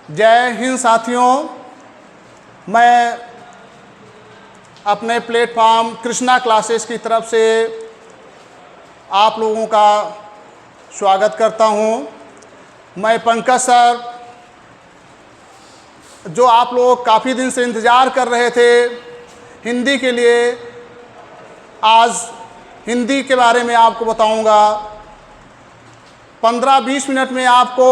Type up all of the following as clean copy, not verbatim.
जय हिंद साथियों। मैं अपने प्लेटफॉर्म कृष्णा क्लासेस की तरफ से आप लोगों का स्वागत करता हूं। मैं पंकज सर, जो आप लोग काफ़ी दिन से इंतज़ार कर रहे थे हिंदी के लिए, आज हिंदी के बारे में आपको बताऊंगा। 15-20 मिनट में आपको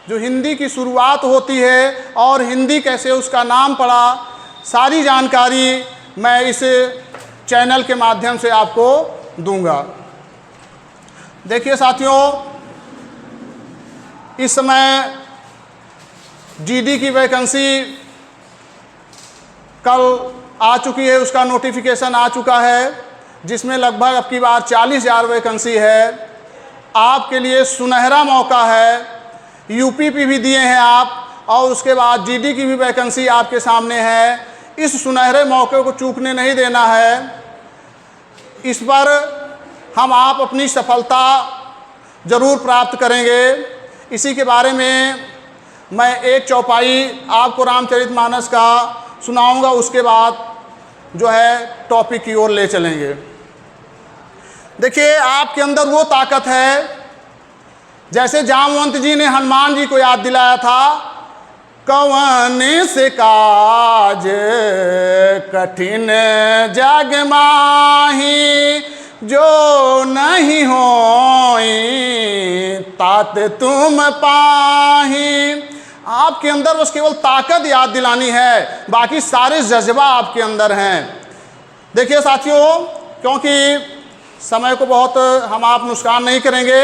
जो हिंदी की शुरुआत होती है और हिंदी कैसे उसका नाम पड़ा, सारी जानकारी मैं इस चैनल के माध्यम से आपको दूंगा। देखिए साथियों, इस समय जीडी की वैकेंसी कल आ चुकी है, उसका नोटिफिकेशन आ चुका है, जिसमें लगभग अब की बार 40,000 वैकेंसी है। आपके लिए सुनहरा मौका है। यूपीपी भी दिए हैं आप, और उसके बाद जीडी की भी वैकेंसी आपके सामने है। इस सुनहरे मौके को चूकने नहीं देना है। इस पर हम आप अपनी सफलता ज़रूर प्राप्त करेंगे। इसी के बारे में मैं एक चौपाई आपको रामचरितमानस का सुनाऊंगा, उसके बाद जो है टॉपिक की ओर ले चलेंगे। देखिए, आपके अंदर वो ताकत है, जैसे जामवंत जी ने हनुमान जी को याद दिलाया था, कवन से काज कठिन जग माही, जो नहीं होई तात तुम पाही। आपके अंदर बस केवल ताकत याद दिलानी है, बाकी सारे जज्बा आपके अंदर हैं। देखिए साथियों, क्योंकि समय को बहुत हम आप नुकसान नहीं करेंगे,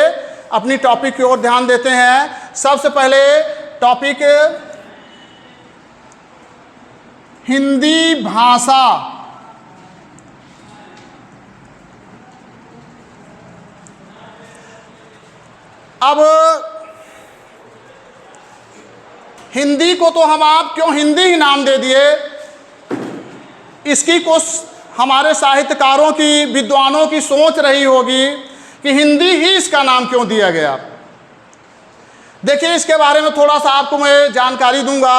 अपनी टॉपिक की ओर ध्यान देते हैं। सबसे पहले टॉपिक हिंदी भाषा। अब हिंदी को तो हम आप क्यों हिंदी ही नाम दे दिए, इसकी कुछ हमारे साहित्यकारों की, विद्वानों की सोच रही होगी कि हिंदी ही इसका नाम क्यों दिया गया। देखिए, इसके बारे में थोड़ा सा आपको मैं जानकारी दूंगा।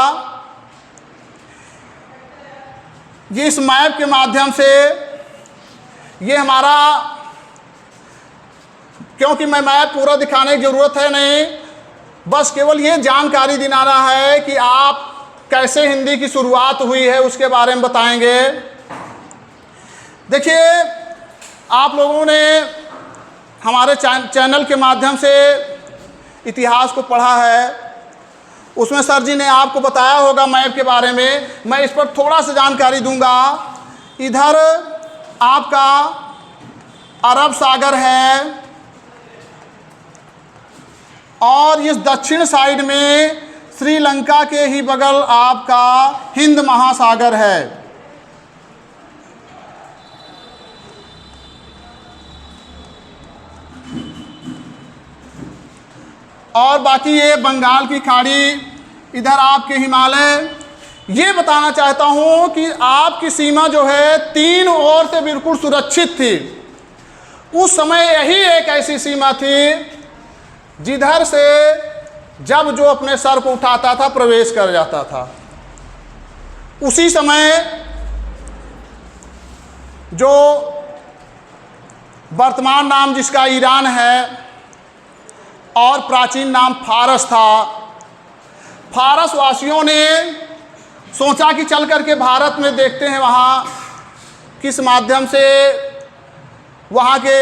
ये इस मैप के माध्यम से, ये हमारा, क्योंकि मैं मैप पूरा दिखाने की ज़रूरत है नहीं, बस केवल ये जानकारी दिलाना है कि आप कैसे हिंदी की शुरुआत हुई है उसके बारे में बताएंगे। देखिए, आप लोगों ने हमारे चैनल के माध्यम से इतिहास को पढ़ा है, उसमें सर जी ने आपको बताया होगा मैप के बारे में। मैं इस पर थोड़ा सा जानकारी दूंगा। इधर आपका अरब सागर है, और इस दक्षिण साइड में श्रीलंका के ही बगल आपका हिंद महासागर है। और बाकी ये बंगाल की खाड़ी, इधर आपके हिमालय। ये बताना चाहता हूँ कि आपकी सीमा जो है 3 ओर से बिल्कुल सुरक्षित थी। उस समय यही एक ऐसी सीमा थी जिधर से जब जो अपने सर को उठाता था प्रवेश कर जाता था। उसी समय जो वर्तमान नाम जिसका ईरान है और प्राचीन नाम फारस था, फारस वासियों ने सोचा कि चल करके भारत में देखते हैं वहाँ किस माध्यम से वहाँ के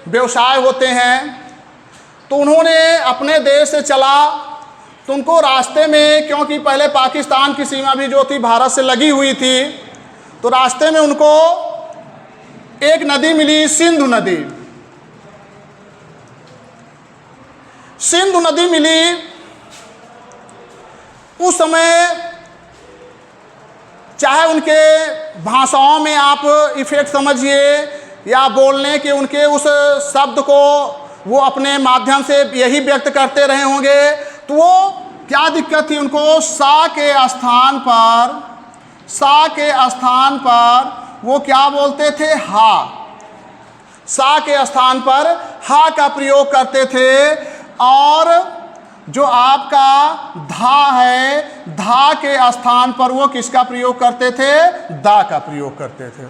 व्यवसाय होते हैं। तो उन्होंने अपने देश से चला, तो उनको रास्ते में, क्योंकि पहले पाकिस्तान की सीमा भी जो थी भारत से लगी हुई थी, तो रास्ते में उनको एक नदी मिली, सिंधु नदी। सिंधु नदी मिली। उस समय चाहे उनके भाषाओं में आप इफेक्ट समझिए, या बोलने के उनके उस शब्द को वो अपने माध्यम से यही व्यक्त करते रहे होंगे, तो वो क्या दिक्कत थी उनको, सा के स्थान पर वो क्या बोलते थे, हा। सा के स्थान पर हा का प्रयोग करते थे। और जो आपका धा है, धा के स्थान पर वो किसका प्रयोग करते थे? दा का प्रयोग करते थे।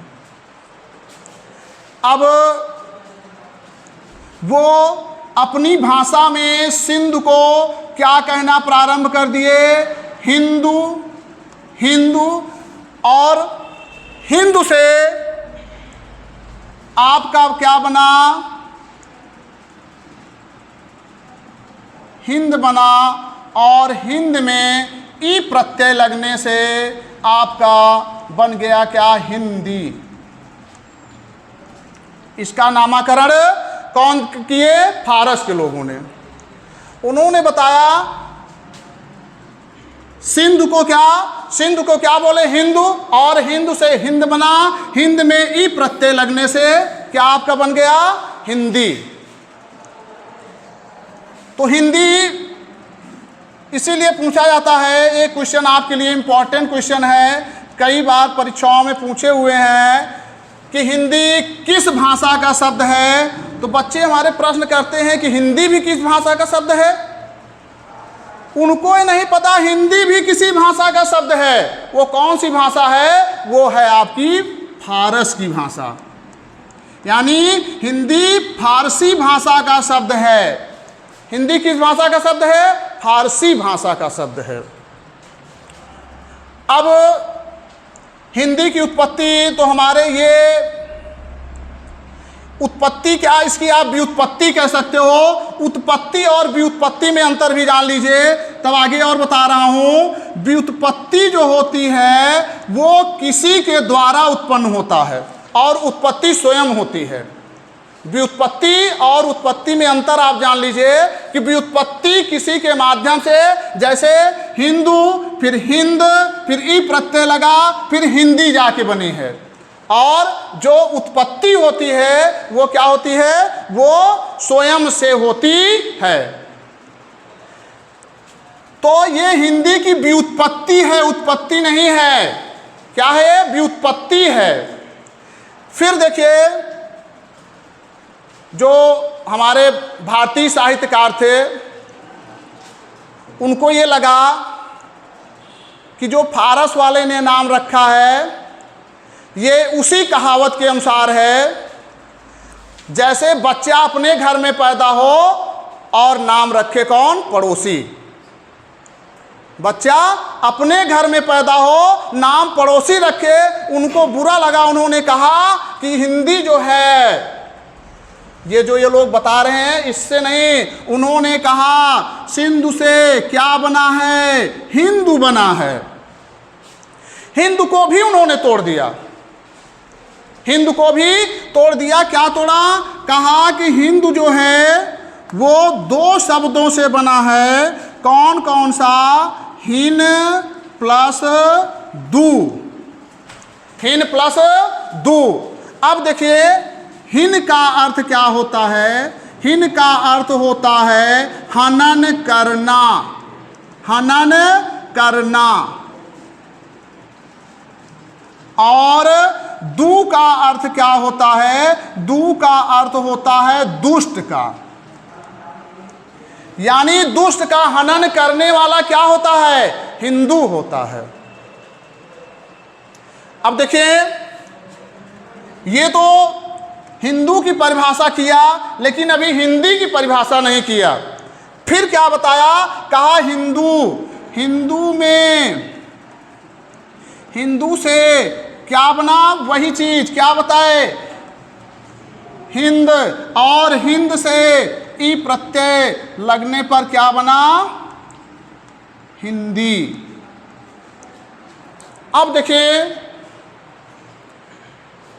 अब वो अपनी भाषा में सिंधु को क्या कहना प्रारंभ कर दिए? हिंदू। हिंदू, और हिंदू से आपका क्या बना? हिंद बना, और हिंद में ई प्रत्यय लगने से आपका बन गया क्या? हिंदी। इसका नामकरण कौन किए? फारस के लोगों ने। उन्होंने बताया सिंधु को क्या बोले? हिंदू, और हिंदू से हिंद बना, हिंद में ई प्रत्यय लगने से क्या आपका बन गया? हिंदी। तो हिंदी इसीलिए पूछा जाता है, एक क्वेश्चन आपके लिए इंपॉर्टेंट क्वेश्चन है, कई बार परीक्षाओं में पूछे हुए हैं कि हिंदी किस भाषा का शब्द है। तो बच्चे हमारे प्रश्न करते हैं कि हिंदी भी किस भाषा का शब्द है? उनको ही नहीं पता हिंदी भी किसी भाषा का शब्द है। वो कौन सी भाषा है? वो है आपकी फारस की भाषा। यानी हिंदी फारसी भाषा का शब्द है। हिंदी किस भाषा का शब्द है? फारसी भाषा का शब्द है। अब हिंदी की उत्पत्ति, तो हमारे ये उत्पत्ति क्या, इसकी आप व्युत्पत्ति कह सकते हो। उत्पत्ति और व्युत्पत्ति में अंतर भी जान लीजिए, तब आगे और बता रहा हूं। व्युत्पत्ति जो होती है वो किसी के द्वारा उत्पन्न होता है, और उत्पत्ति स्वयं होती है। व्युत्पत्ति और उत्पत्ति में अंतर आप जान लीजिए कि व्युत्पत्ति किसी के माध्यम से, जैसे हिंदू, फिर हिंद, फिर ई प्रत्यय लगा, फिर हिंदी जाके बनी है। और जो उत्पत्ति होती है वो क्या होती है? वो स्वयं से होती है। तो ये हिंदी की व्युत्पत्ति है, उत्पत्ति नहीं है। क्या है? व्युत्पत्ति है। फिर देखिए, जो हमारे भारतीय साहित्यकार थे, उनको ये लगा कि जो फारस वाले ने नाम रखा है ये उसी कहावत के अनुसार है, जैसे बच्चा अपने घर में पैदा हो और नाम रखे कौन? पड़ोसी। बच्चा अपने घर में पैदा हो, नाम पड़ोसी रखे। उनको बुरा लगा, उन्होंने कहा कि हिंदी जो है, ये जो ये लोग बता रहे हैं इससे नहीं, उन्होंने कहा सिंधु से क्या बना है? हिंदू बना है। हिंदू को भी उन्होंने तोड़ दिया, हिंदू को भी तोड़ दिया। क्या तोड़ा? कहा कि हिंदू जो है वो दो शब्दों से बना है। कौन कौन सा? हिन प्लस दू। हिन प्लस दू। अब देखिए, हिन का अर्थ क्या होता है? हिन का अर्थ होता है हनन करना। हनन करना। और दू का अर्थ क्या होता है? दू का अर्थ होता है दुष्ट का। यानी दुष्ट का हनन करने वाला क्या होता है? हिंदू होता है। अब देखिए, ये तो हिंदू की परिभाषा किया, लेकिन अभी हिंदी की परिभाषा नहीं किया। फिर क्या बताया? कहा हिंदू। हिंदू में, हिंदू से क्या बना? वही चीज क्या बताए? हिंद। और हिंद से ई प्रत्यय लगने पर क्या बना? हिंदी। अब देखिए,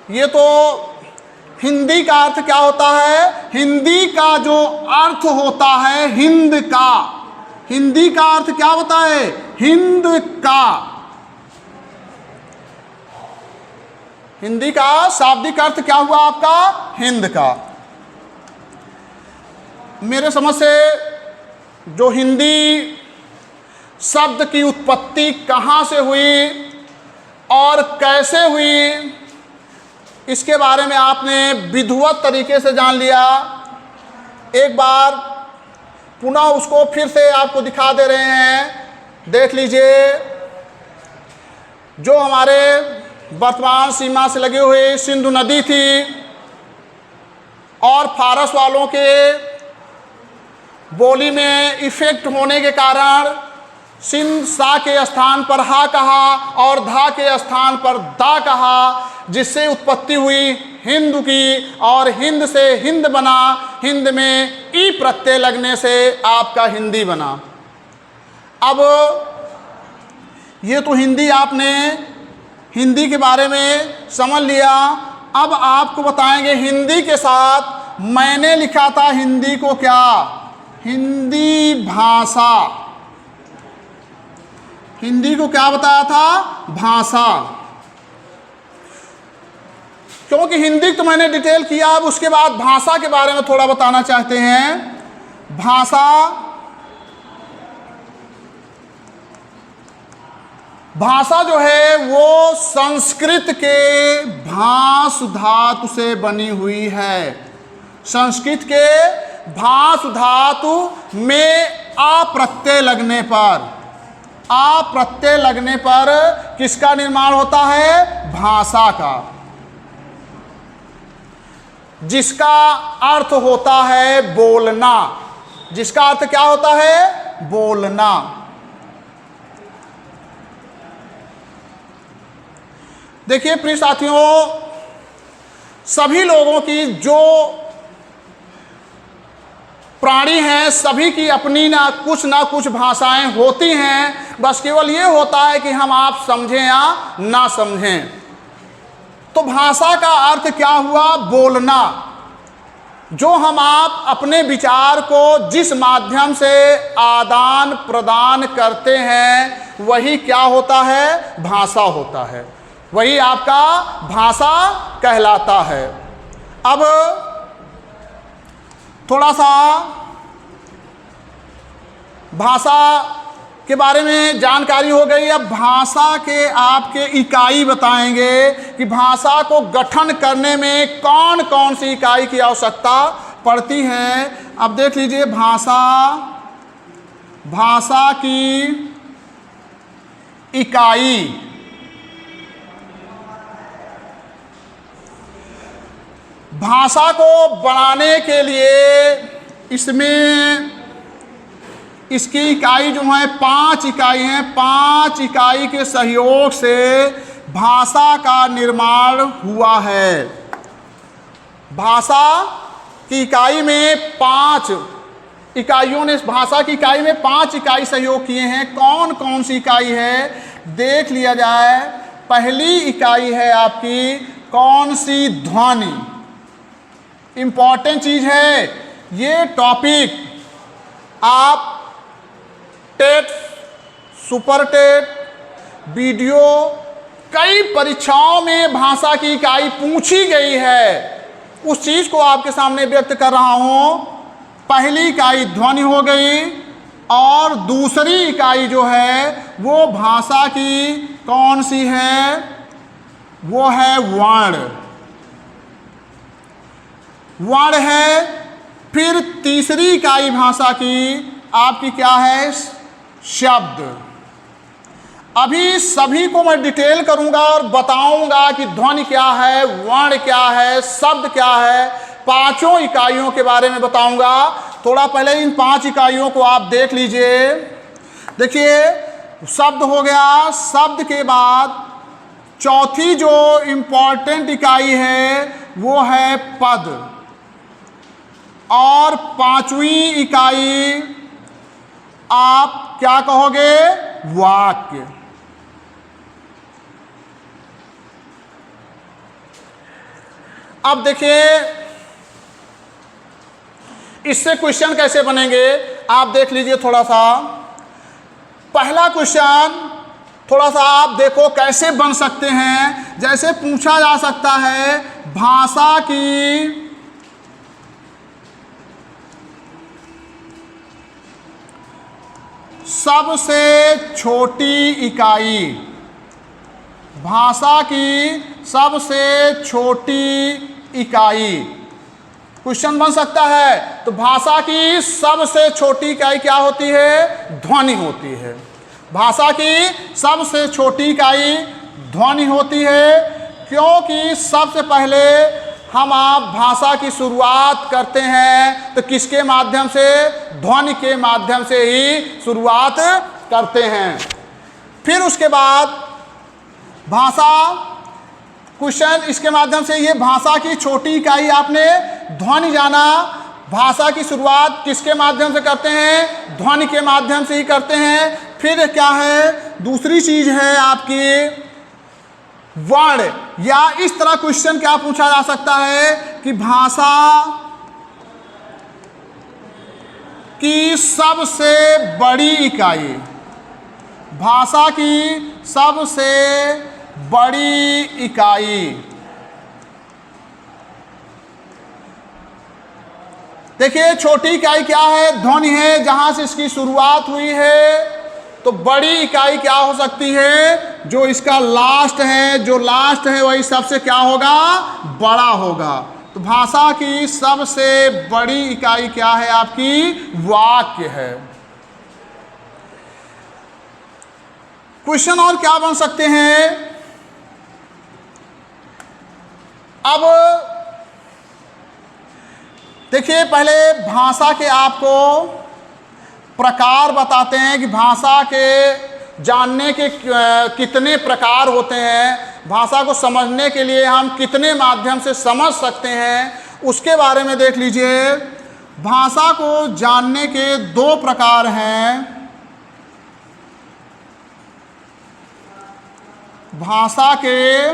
ये तो हिंदी का अर्थ क्या होता है? हिंदी का जो अर्थ होता है हिंद का, हिंदी का अर्थ क्या होता है? हिंद का। हिंदी का शाब्दिक अर्थ क्या हुआ आपका? हिंद का। मेरे समझ से जो हिंदी शब्द की उत्पत्ति कहाँ से हुई और कैसे हुई, इसके बारे में आपने विधिवत तरीके से जान लिया। एक बार पुनः उसको फिर से आपको दिखा दे रहे हैं। देख लीजिए, जो हमारे वर्तमान सीमा से लगे हुए सिंधु नदी थी और फारस वालों के बोली में इफेक्ट होने के कारण सिंध सा के स्थान पर हा कहा और धा के स्थान पर दा कहा, जिससे उत्पत्ति हुई हिंद की, और हिंद से हिंद बना, हिंद में ई प्रत्यय लगने से आपका हिंदी बना। अब ये तो हिंदी, आपने हिंदी के बारे में समझ लिया। अब आपको बताएंगे हिंदी के साथ मैंने लिखा था हिंदी को क्या, हिंदी भाषा। हिंदी को क्या बताया था, भाषा। क्योंकि हिंदी तो मैंने डिटेल किया, अब उसके बाद भाषा के बारे में थोड़ा बताना चाहते हैं। भाषा जो है वो संस्कृत के भास धातु से बनी हुई है। संस्कृत के भास धातु में आ प्रत्यय लगने पर, आ प्रत्यय लगने पर किसका निर्माण होता है, भाषा का, जिसका अर्थ होता है बोलना। जिसका अर्थ क्या होता है, बोलना। देखिए प्रिय साथियों, सभी लोगों की जो प्राणी हैं सभी की अपनी ना कुछ भाषाएं होती हैं, बस केवल ये होता है कि हम आप समझें या ना समझें। तो भाषा का अर्थ क्या हुआ, बोलना। जो हम आप अपने विचार को जिस माध्यम से आदान प्रदान करते हैं वही क्या होता है, भाषा होता है, वही आपका भाषा कहलाता है। अब थोड़ा सा भाषा के बारे में जानकारी हो गई। अब भाषा के आपके इकाई बताएंगे कि भाषा को गठन करने में कौन कौन सी इकाई की आवश्यकता पड़ती है। अब देख लीजिए, भाषा की इकाई। भाषा को बढ़ाने के लिए इसमें इसकी इकाई जो है 5 इकाई हैं। 5 इकाई के सहयोग से भाषा का निर्माण हुआ है। भाषा की इकाई में 5 इकाइयों ने, भाषा की इकाई में 5 इकाई सहयोग किए हैं। कौन कौन सी इकाई है देख लिया जाए। पहली इकाई है आपकी कौन सी, ध्वनि। इंपॉर्टेंट चीज है ये टॉपिक। आप टेट, सुपर टेट, वीडियो, कई परीक्षाओं में भाषा की इकाई पूछी गई है, उस चीज को आपके सामने व्यक्त कर रहा हूं। पहली इकाई ध्वनि हो गई, और दूसरी इकाई जो है वो भाषा की कौन सी है, वो है वर्ण। वर्ण है। फिर तीसरी इकाई भाषा की आपकी क्या है, शब्द। अभी सभी को मैं डिटेल करूंगा और बताऊंगा कि ध्वनि क्या है, वर्ण क्या है, शब्द क्या है, 5 इकाइयों के बारे में बताऊंगा। थोड़ा पहले इन 5 इकाइयों को आप देख लीजिए। देखिए, शब्द हो गया। शब्द के बाद चौथी जो इंपॉर्टेंट इकाई है वो है पद, और 5वीं इकाई आप क्या कहोगे, वाक्य। अब देखिए इससे क्वेश्चन कैसे बनेंगे आप देख लीजिए। थोड़ा सा पहला क्वेश्चन थोड़ा सा आप देखो कैसे बन सकते हैं। जैसे पूछा जा सकता है, भाषा की सबसे छोटी इकाई। भाषा की सबसे छोटी इकाई। क्वेश्चन बन सकता है। तो भाषा की सबसे छोटी इकाई क्या होती है? ध्वनि होती है। भाषा की सबसे छोटी इकाई ध्वनि होती है, क्योंकि सबसे पहले हम आप भाषा की शुरुआत करते हैं तो किसके माध्यम से? ध्वनि के माध्यम से ही शुरुआत करते हैं। फिर उसके बाद भाषा क्वेश्चन इसके माध्यम से, ये भाषा की छोटी इकाई आपने ध्वनि जाना। भाषा की शुरुआत किसके माध्यम से करते हैं? ध्वनि के माध्यम से ही करते हैं। फिर क्या है? दूसरी चीज है आपकी वर्ण, या इस तरह क्वेश्चन क्या पूछा जा सकता है कि भाषा की सबसे बड़ी इकाई, भाषा की सबसे बड़ी इकाई। देखिए छोटी इकाई क्या है? ध्वनि है, जहां से इसकी शुरुआत हुई है। तो बड़ी इकाई क्या हो सकती है? जो इसका लास्ट है, जो लास्ट है वही सबसे क्या होगा? बड़ा होगा। तो भाषा की सबसे बड़ी इकाई क्या है? आपकी वाक्य है। क्वेश्चन और क्या बन सकते हैं? अब देखिए पहले भाषा के आपको प्रकार बताते हैं कि भाषा के जानने के कितने प्रकार होते हैं, भाषा को समझने के लिए हम कितने माध्यम से समझ सकते हैं, उसके बारे में देख लीजिए। भाषा को जानने के दो प्रकार हैं। भाषा के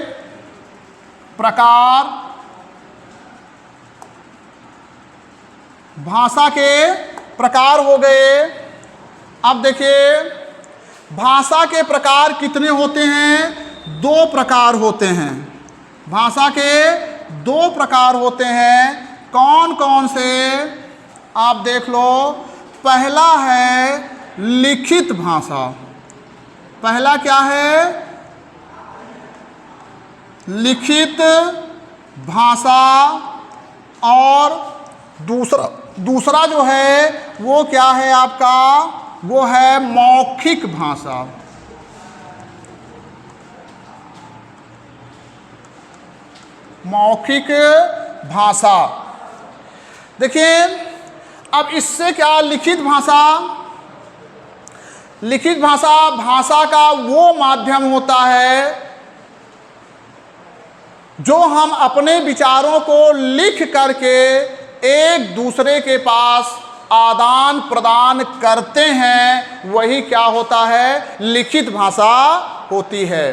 प्रकार, भाषा के प्रकार हो गए। अब देखिए भाषा के प्रकार कितने होते हैं? दो प्रकार होते हैं। भाषा के दो प्रकार होते हैं। कौन कौन से? आप देख लो। पहला है लिखित भाषा। पहला क्या है? लिखित भाषा। और दूसरा जो है वो क्या है आपका? वो है मौखिक भाषा। मौखिक भाषा। देखिए अब इससे क्या? लिखित भाषा, लिखित भाषा भाषा का वो माध्यम होता है जो हम अपने विचारों को लिख करके एक दूसरे के पास आदान प्रदान करते हैं, वही क्या होता है? लिखित भाषा होती है।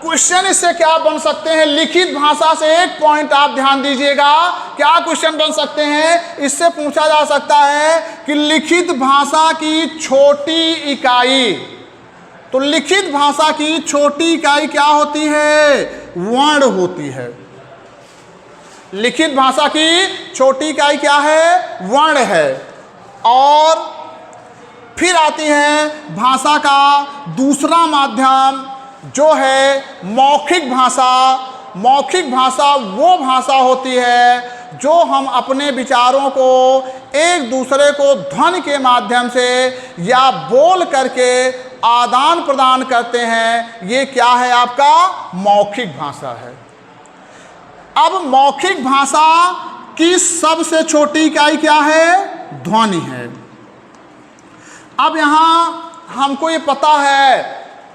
क्वेश्चन इससे क्या बन सकते हैं? लिखित भाषा से एक पॉइंट आप ध्यान दीजिएगा। क्या क्वेश्चन बन सकते हैं? इससे पूछा जा सकता है कि लिखित भाषा की छोटी इकाई। तो लिखित भाषा की छोटी इकाई क्या होती है? वर्ण होती है। लिखित भाषा की छोटी इकाई क्या है? वर्ण है। और फिर आती है भाषा का दूसरा माध्यम जो है मौखिक भाषा। मौखिक भाषा वो भाषा होती है जो हम अपने विचारों को एक दूसरे को ध्वनि के माध्यम से या बोल करके आदान प्रदान करते हैं। ये क्या है? आपका मौखिक भाषा है। अब मौखिक भाषा की सबसे छोटी इकाई क्या है? ध्वनि है। अब यहाँ हमको ये पता है,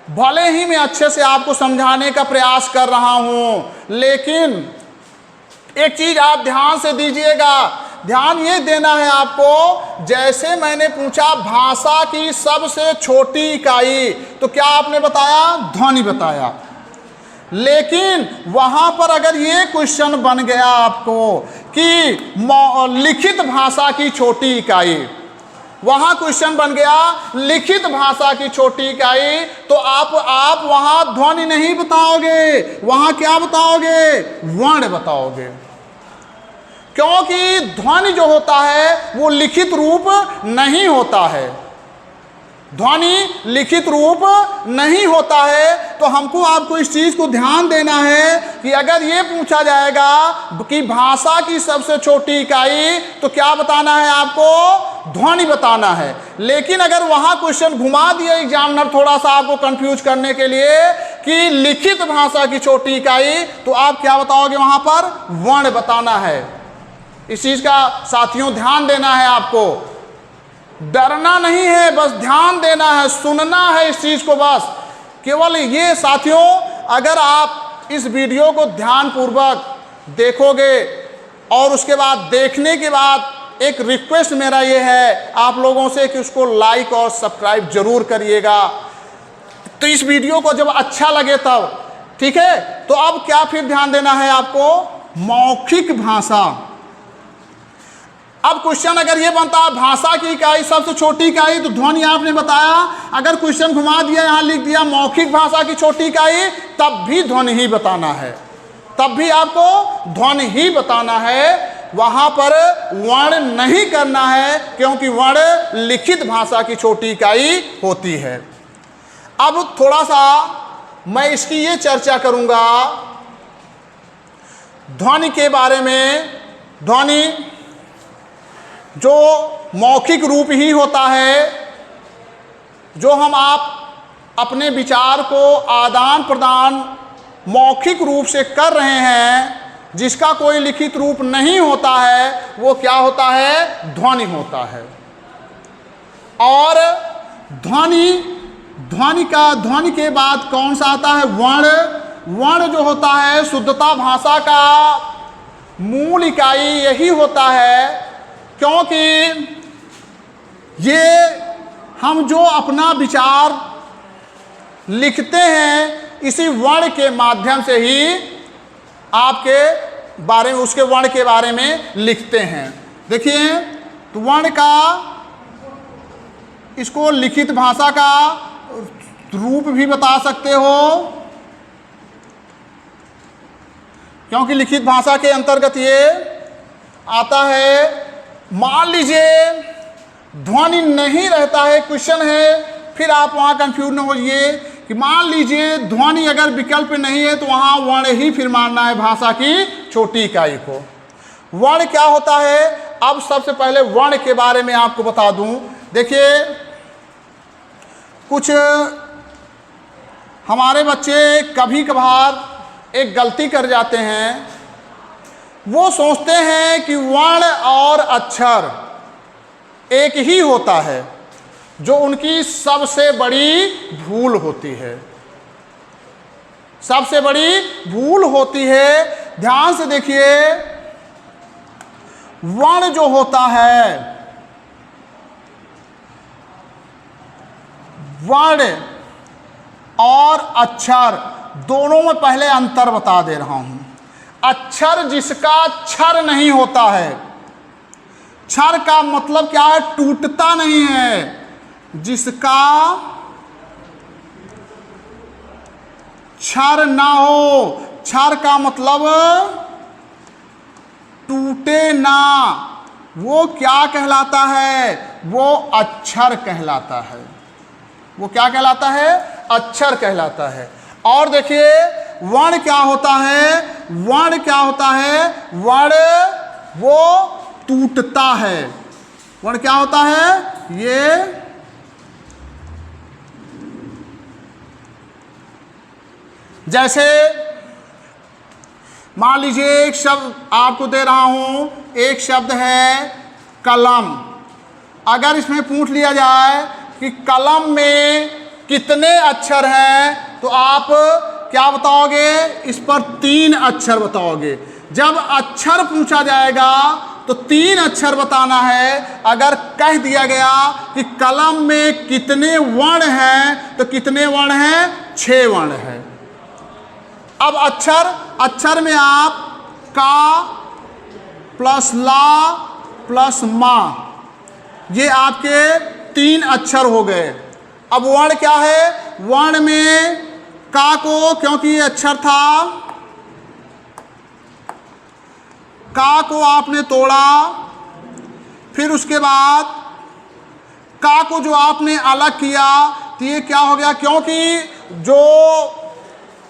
भले ही मैं अच्छे से आपको समझाने का प्रयास कर रहा हूँ, लेकिन एक चीज आप ध्यान से दीजिएगा। ध्यान ये देना है आपको, जैसे मैंने पूछा भाषा की सबसे छोटी इकाई, तो क्या आपने बताया? ध्वनि बताया। लेकिन वहां पर अगर ये क्वेश्चन बन गया आपको कि लिखित भाषा की छोटी इकाई, वहां क्वेश्चन बन गया लिखित भाषा की छोटी इकाई, तो आप वहां ध्वनि नहीं बताओगे, वहां क्या बताओगे? वर्ण बताओगे। क्योंकि ध्वनि जो होता है वो लिखित रूप नहीं होता है। ध्वनि लिखित रूप नहीं होता है। तो हमको आपको इस चीज़ को ध्यान देना है कि अगर ये पूछा जाएगा कि भाषा की सबसे छोटी इकाई, तो क्या बताना है आपको? ध्वनि बताना है। लेकिन अगर वहाँ क्वेश्चन घुमा दिया एग्जामिनर थोड़ा सा आपको कंफ्यूज करने के लिए कि लिखित भाषा की छोटी इकाई, तो आप क्या बताओगे? वहाँ पर वर्ण बताना है। इस चीज़ का साथियों ध्यान देना है आपको, डरना नहीं है, बस ध्यान देना है, सुनना है इस चीज़ को बस। केवल ये साथियों, अगर आप इस वीडियो को ध्यानपूर्वक देखोगे और उसके बाद देखने के बाद एक रिक्वेस्ट मेरा ये है आप लोगों से कि उसको लाइक और सब्सक्राइब जरूर करिएगा। तो इस वीडियो को जब अच्छा लगे तब, ठीक है। तो अब क्या फिर ध्यान देना है आपको? मौखिक भाषा। अब क्वेश्चन अगर ये बनता है भाषा की इकाई सबसे छोटी इकाई, तो ध्वनि आपने बताया। अगर क्वेश्चन घुमा दिया, यहाँ लिख दिया मौखिक भाषा की छोटी इकाई, तब भी ध्वनि ही बताना है, तब भी आपको ध्वनि ही बताना है। वहाँ पर वर्ण नहीं करना है, क्योंकि वर्ण लिखित भाषा की छोटी इकाई होती है। अब थोड़ा सा मैं इसकी ये चर्चा करूँगा ध्वनि के बारे में। ध्वनि जो मौखिक रूप ही होता है, जो हम आप अपने विचार को आदान प्रदान मौखिक रूप से कर रहे हैं, जिसका कोई लिखित रूप नहीं होता है, वो क्या होता है? ध्वनि होता है। और ध्वनि के बाद कौन सा आता है? वर्ण। वर्ण जो होता है शुद्धता भाषा का मूल इकाई यही होता है, क्योंकि ये हम जो अपना विचार लिखते हैं इसी वर्ण के माध्यम से ही आपके बारे में, उसके वर्ण के बारे में लिखते हैं। देखिए, तो वर्ण का, इसको लिखित भाषा का रूप भी बता सकते हो, क्योंकि लिखित भाषा के अंतर्गत ये आता है। मान लीजिए ध्वनि नहीं रहता है, क्वेश्चन है, फिर आप वहाँ कंफ्यूज न होइए कि मान लीजिए ध्वनि अगर विकल्प नहीं है, तो वहाँ वर्ण ही फिर मानना है भाषा की छोटी इकाई को। वर्ण क्या होता है? अब सबसे पहले वर्ण के बारे में आपको बता दूं। देखिए, कुछ हमारे बच्चे कभी कभार एक गलती कर जाते हैं। वो सोचते हैं कि वर्ण और अक्षर एक ही होता है, जो उनकी सबसे बड़ी भूल होती है। सबसे बड़ी भूल होती है। ध्यान से देखिए, वर्ण जो होता है, वर्ण और अक्षर दोनों में पहले अंतर बता दे रहा हूं। अक्षर जिसका क्षर नहीं होता है, क्षर का मतलब क्या है? टूटता नहीं है। जिसका क्षर ना हो, क्षर का मतलब टूटे ना, वो क्या कहलाता है? वो अक्षर कहलाता है। वो क्या कहलाता है? अक्षर कहलाता है। और देखिए, वर्ण क्या होता है? वर्ण क्या होता है? वर्ण वो टूटता है। वर्ण क्या होता है? ये जैसे मान लीजिए एक शब्द आपको दे रहा हूं, एक शब्द है कलम। अगर इसमें पूछ लिया जाए कि कलम में कितने अक्षर हैं, तो आप क्या बताओगे? इस पर 3 अक्षर बताओगे। जब अक्षर पूछा जाएगा तो 3 अक्षर बताना है। अगर कह दिया गया कि कलम में कितने वर्ण हैं, तो कितने वर्ण हैं? 6 वर्ण हैं। अब अक्षर में आप का प्लस ला प्लस मा, ये आपके 3 अक्षर हो गए। अब वर्ण क्या है? वर्ण में का को, क्योंकि ये अक्षर था, का को आपने तोड़ा, फिर उसके बाद का को जो आपने अलग किया तो ये क्या हो गया, क्योंकि जो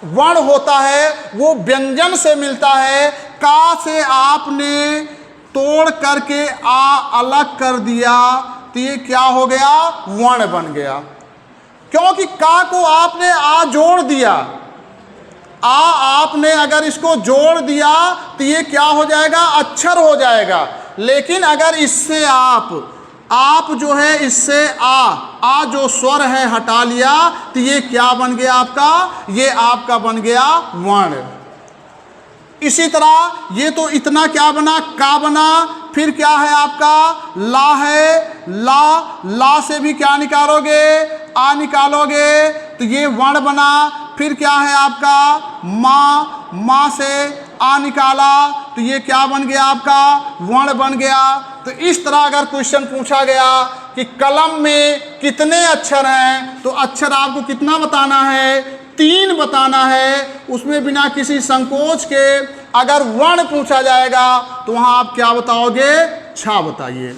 वर्ण होता है वो व्यंजन से मिलता है। का से आपने तोड़ करके आ अलग कर दिया तो ये क्या हो गया, वर्ण बन गया। क्योंकि का को आपने आ जोड़ दिया, आ आपने अगर इसको जोड़ दिया तो ये क्या हो जाएगा, अक्षर हो जाएगा। लेकिन अगर इससे आप जो है इससे आ जो स्वर है हटा लिया तो ये क्या बन गया आपका, ये आपका बन गया वर्ण। इसी तरह ये तो इतना क्या बना, का बना, फिर क्या है आपका ला है, ला से भी क्या निकालोगे, आ निकालोगे तो ये वर्ण बना। फिर क्या है आपका माँ से आ निकाला तो ये क्या बन गया आपका, वर्ण बन गया। तो इस तरह अगर क्वेश्चन पूछा गया कि कलम में कितने अक्षर हैं तो अक्षर आपको कितना बताना है, 3 बताना है। उसमें बिना किसी संकोच के अगर वर्ण पूछा जाएगा तो वहाँ आप क्या बताओगे, 6 बताइए।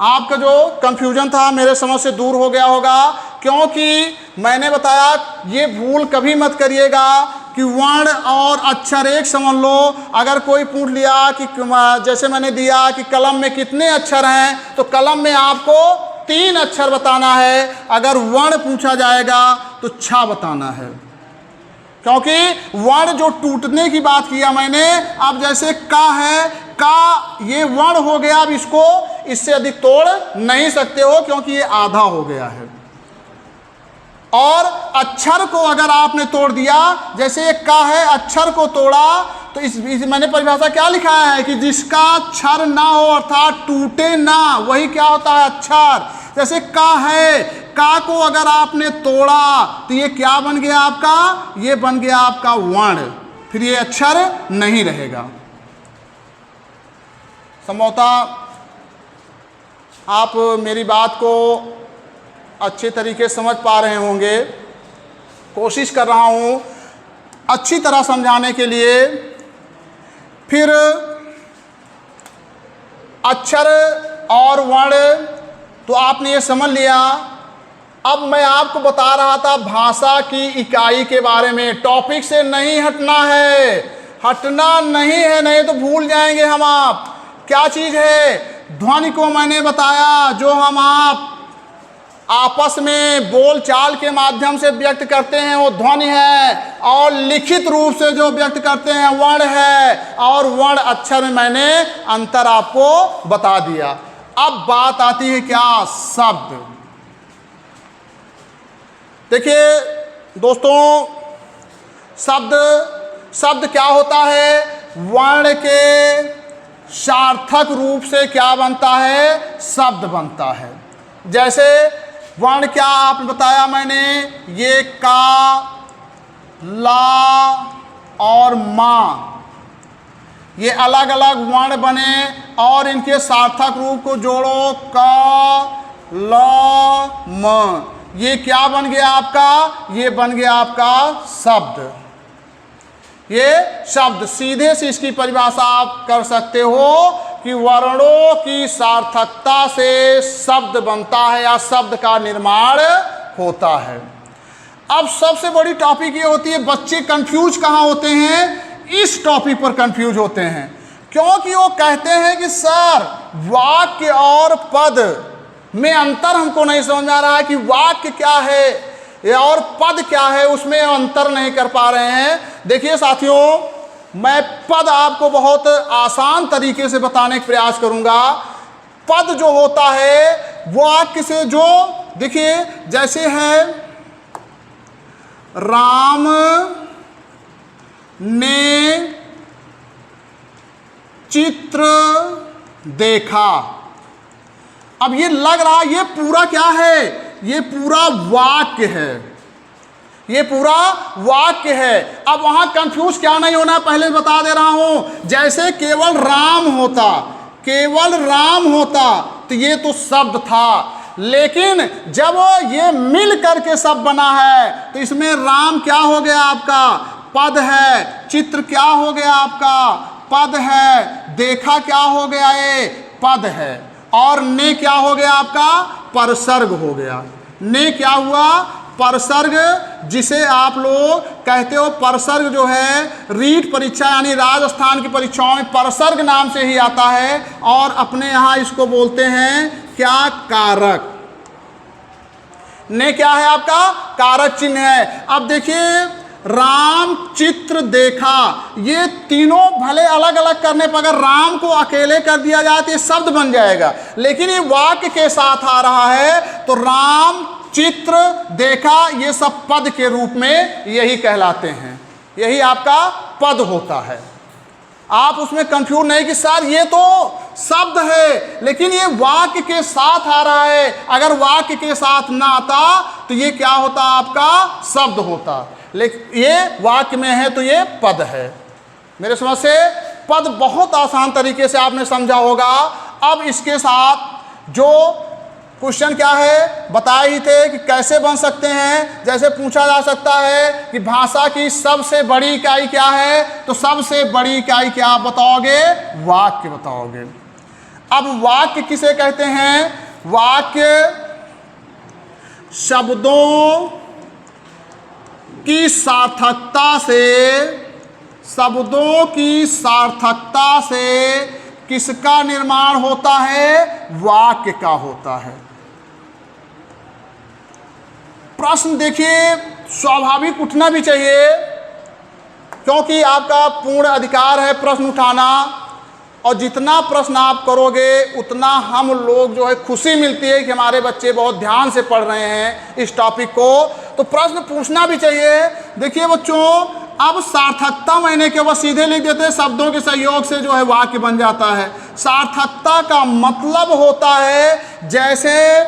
आपका जो कंफ्यूजन था मेरे समझ से दूर हो गया होगा, क्योंकि मैंने बताया ये भूल कभी मत करिएगा कि वर्ण और अक्षर एक समझ लो। अगर कोई पूछ लिया कि जैसे मैंने दिया कि कलम में कितने अक्षर हैं तो कलम में आपको 3 अक्षर बताना है। अगर वर्ण पूछा जाएगा तो 6 बताना है, क्योंकि वर्ण जो टूटने की बात किया मैंने, अब जैसे का है, का ये वर्ण हो गया, अब इसको इससे अधिक तोड़ नहीं सकते हो क्योंकि ये आधा हो गया है। और अक्षर को अगर आपने तोड़ दिया, जैसे एक का है अक्षर को तोड़ा तो इस मैंने परिभाषा क्या लिखा है कि जिसका अक्षर ना हो अर्थात टूटे ना, वही क्या होता है अक्षर। जैसे का है, का को अगर आपने तोड़ा तो ये क्या बन गया आपका, ये बन गया आपका वर्ण, फिर ये अक्षर नहीं रहेगा। संभवतः आप मेरी बात को अच्छे तरीके से समझ पा रहे होंगे। कोशिश कर रहा हूँ अच्छी तरह समझाने के लिए। फिर अक्षर और वर्ण तो आपने ये समझ लिया। अब मैं आपको बता रहा था भाषा की इकाई के बारे में। टॉपिक से नहीं हटना है, हटना नहीं है, नहीं तो भूल जाएंगे हम आप। क्या चीज़ है, ध्वनि को मैंने बताया, जो हम आप आपस में बोल चाल के माध्यम से व्यक्त करते हैं वो ध्वनि है, और लिखित रूप से जो व्यक्त करते हैं वर्ण है। और वर्ण अक्षर में मैंने अंतर आपको बता दिया। अब बात आती है क्या, शब्द। देखिए दोस्तों, शब्द क्या होता है, वर्ण के सार्थक रूप से क्या बनता है, शब्द बनता है। जैसे वर्ण क्या आपने बताया मैंने, ये का, ला और मा, ये अलग अलग वर्ण बने और इनके सार्थक रूप को जोड़ो, का, ला, म, ये क्या बन गया आपका, ये बन गया आपका शब्द। ये शब्द, सीधे से इसकी परिभाषा आप कर सकते हो कि वर्णों की सार्थकता से शब्द बनता है या शब्द का निर्माण होता है। अब सबसे बड़ी टॉपिक ये होती है, बच्चे कंफ्यूज कहाँ होते हैं, इस टॉपिक पर कंफ्यूज होते हैं। क्योंकि वो कहते हैं कि सर वाक्य और पद में अंतर हमको नहीं समझ में आ रहा है कि वाक्य क्या है और पद क्या है, उसमें अंतर नहीं कर पा रहे हैं। देखिए साथियों, मैं पद आपको बहुत आसान तरीके से बताने का प्रयास करूंगा। पद जो होता है वाक्य से जो, देखिए जैसे है राम ने चित्र देखा। अब ये लग रहा ये पूरा क्या है, ये पूरा वाक्य है, ये पूरा वाक्य है। अब वहां कंफ्यूज क्या नहीं होना, पहले बता दे रहा हूं। जैसे केवल राम होता तो ये तो शब्द था, लेकिन जब ये मिल करके शब्द बना है तो इसमें राम क्या हो गया आपका, पद है। चित्र क्या हो गया आपका, पद है। देखा क्या हो गया, ये पद है। और ने क्या हो गया आपका, परसर्ग हो गया। ने क्या हुआ, परसर्ग, जिसे आप लोग कहते हो परसर्ग जो है रीट परीक्षा यानी राजस्थान की परीक्षाओं में परसर्ग नाम से ही आता है, और अपने यहाँ इसको बोलते हैं क्या, कारक। ने क्या है आपका, कारक चिन्ह है। अब देखिए, राम चित्र देखा, ये तीनों भले अलग अलग करने पर अगर राम को अकेले कर दिया जाए तो ये शब्द बन जाएगा, लेकिन ये वाक्य के साथ आ रहा है तो राम चित्र देखा, ये सब पद के रूप में यही कहलाते हैं, यही आपका पद होता है। आप उसमें कंफ्यूज नहीं कि सर ये तो शब्द है लेकिन ये वाक्य के साथ आ रहा है, अगर वाक्य के साथ ना आता तो ये क्या होता, आपका शब्द होता, लेकिन ये वाक्य में है तो ये पद है। मेरे समझ से पद बहुत आसान तरीके से आपने समझा होगा। अब इसके साथ जो क्वेश्चन क्या है बताए ही थे कि कैसे बन सकते हैं। जैसे पूछा जा सकता है कि भाषा की सबसे बड़ी इकाई क्या है, तो सबसे बड़ी इकाई क्या आप बताओगे, वाक्य बताओगे। अब वाक्य किसे कहते हैं, वाक्य शब्दों की सार्थकता से, शब्दों की सार्थकता से किसका निर्माण होता है, वाक्य का होता है। प्रश्न देखिए स्वाभाविक उठना भी चाहिए, क्योंकि आपका पूर्ण अधिकार है प्रश्न उठाना, और जितना प्रश्न आप करोगे उतना हम लोग जो है खुशी मिलती है कि हमारे बच्चे बहुत ध्यान से पढ़ रहे हैं इस टॉपिक को, तो प्रश्न पूछना भी चाहिए। देखिए बच्चों, अब सार्थकता मैंने केवल सीधे लिख देते हैं, शब्दों के सहयोग से जो है वाक्य बन जाता है। सार्थकता का मतलब होता है जैसे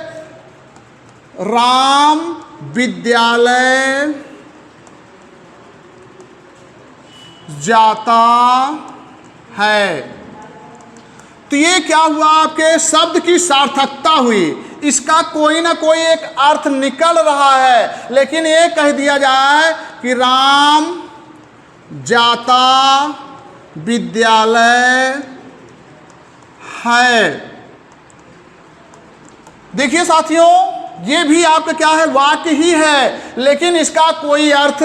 राम विद्यालय जाता है, तो ये क्या हुआ, आपके शब्द की सार्थकता हुई, इसका कोई ना कोई एक अर्थ निकल रहा है। लेकिन ये कह दिया जाए कि राम जाता विद्यालय है, देखिए साथियों ये भी आपका क्या है, वाक्य ही है, लेकिन इसका कोई अर्थ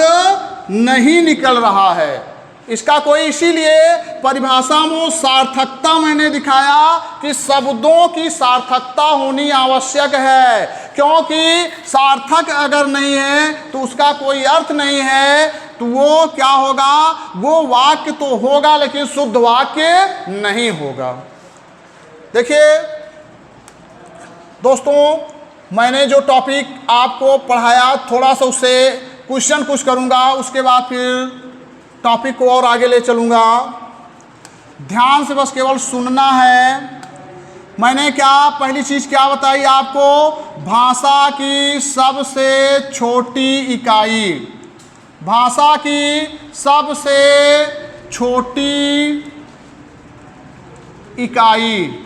नहीं निकल रहा है, इसका कोई, इसीलिए परिभाषा में सार्थकता मैंने दिखाया कि शब्दों की सार्थकता होनी आवश्यक है, क्योंकि सार्थक अगर नहीं है तो उसका कोई अर्थ नहीं है, तो वो क्या होगा, वो वाक्य तो होगा लेकिन शुद्ध वाक्य नहीं होगा। देखिए दोस्तों, मैंने जो टॉपिक आपको पढ़ाया थोड़ा सा उससे क्वेश्चन कुछ करूँगा, उसके बाद फिर टॉपिक को और आगे ले चलूँगा। ध्यान से बस केवल सुनना है। मैंने क्या पहली चीज़ क्या बताई आपको, भाषा की सबसे छोटी इकाई, भाषा की सबसे छोटी इकाई,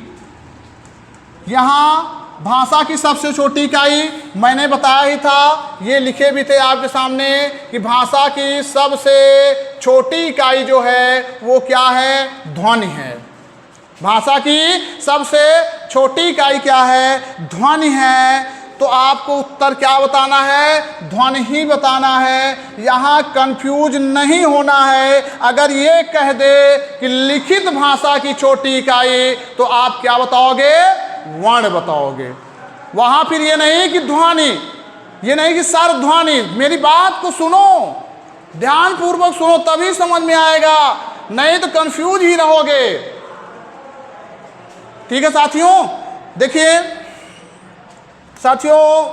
यहाँ भाषा की सबसे छोटी इकाई मैंने बताया ही था, ये लिखे भी थे आपके सामने कि भाषा की सबसे छोटी इकाई जो है वो क्या है, ध्वनि है। भाषा की सबसे छोटी इकाई क्या है, ध्वनि है। तो आपको उत्तर क्या बताना है, ध्वनि ही बताना है, यहाँ कंफ्यूज नहीं होना है। अगर ये कह दे कि लिखित भाषा की छोटी इकाई, तो आप क्या बताओगे, वर्ण बताओगे। वहां फिर ये नहीं कि ध्वनि, ये नहीं कि सर ध्वनि, मेरी बात को सुनो, ध्यान पूर्वक सुनो तभी समझ में आएगा, नहीं तो कंफ्यूज ही रहोगे। ठीक है साथियों, देखिए साथियों,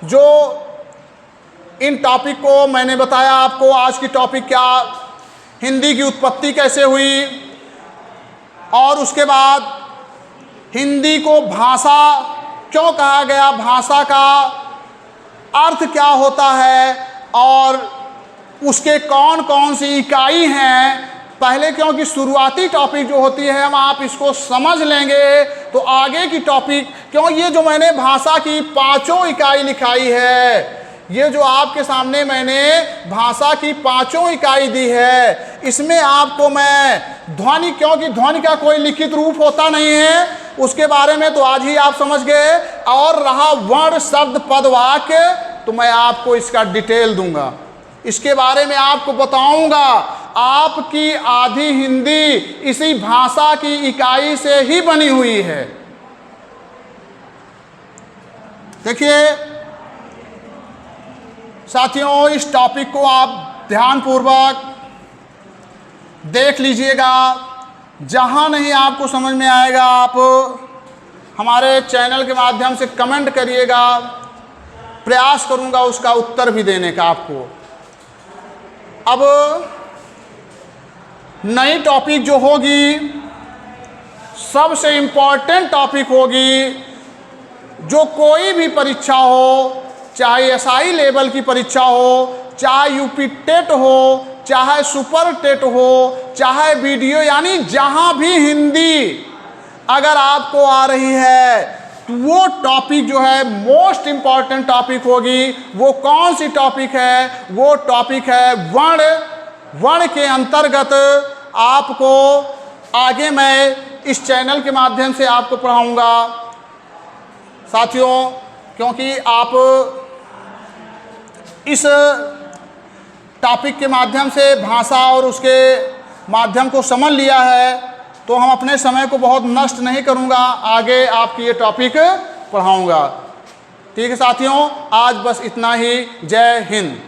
जो इन टॉपिक को मैंने बताया आपको, आज की टॉपिक क्या, हिंदी की उत्पत्ति कैसे हुई, और उसके बाद हिंदी को भाषा क्यों कहा गया, भाषा का अर्थ क्या होता है, और उसके कौन कौन सी इकाई हैं। पहले क्योंकि शुरुआती टॉपिक जो होती है हम आप इसको समझ लेंगे तो आगे की टॉपिक, क्यों ये जो मैंने भाषा की पांचों इकाई लिखाई है, ये जो आपके सामने मैंने भाषा की 5 इकाई दी है, इसमें आपको मैं ध्वनि, क्योंकि ध्वनि का कोई लिखित रूप होता नहीं है, उसके बारे में तो आज ही आप समझ गए। और रहा वर्ण, शब्द, पद, वाक्य, तो मैं आपको इसका डिटेल दूंगा, इसके बारे में आपको बताऊंगा। आपकी आधी हिंदी इसी भाषा की इकाई से ही बनी हुई है। देखिए साथियों, इस टॉपिक को आप ध्यानपूर्वक देख लीजिएगा। जहां नहीं आपको समझ में आएगा, आप हमारे चैनल के माध्यम से कमेंट करिएगा, प्रयास करूंगा उसका उत्तर भी देने का आपको। अब नई टॉपिक जो होगी, सबसे इम्पोर्टेंट टॉपिक होगी, जो कोई भी परीक्षा हो, चाहे एसआई लेवल की परीक्षा हो, चाहे यूपी टेट हो, चाहे सुपर टेट हो, चाहे वीडियो, यानी जहां भी हिंदी अगर आपको आ रही है, तो वो टॉपिक जो है मोस्ट इम्पॉर्टेंट टॉपिक होगी। वो कौन सी टॉपिक है? वो टॉपिक है वर्ण। वर्ण के अंतर्गत आपको आगे मैं इस चैनल के माध्यम से आपको पढ़ाऊंगा साथियों, क्योंकि आप इस टॉपिक के माध्यम से भाषा और उसके माध्यम को समझ लिया है, तो हम अपने समय को बहुत नष्ट नहीं करूंगा, आगे आपकी ये टॉपिक पढ़ाऊंगा। ठीक है साथियों, आज बस इतना ही। जय हिंद।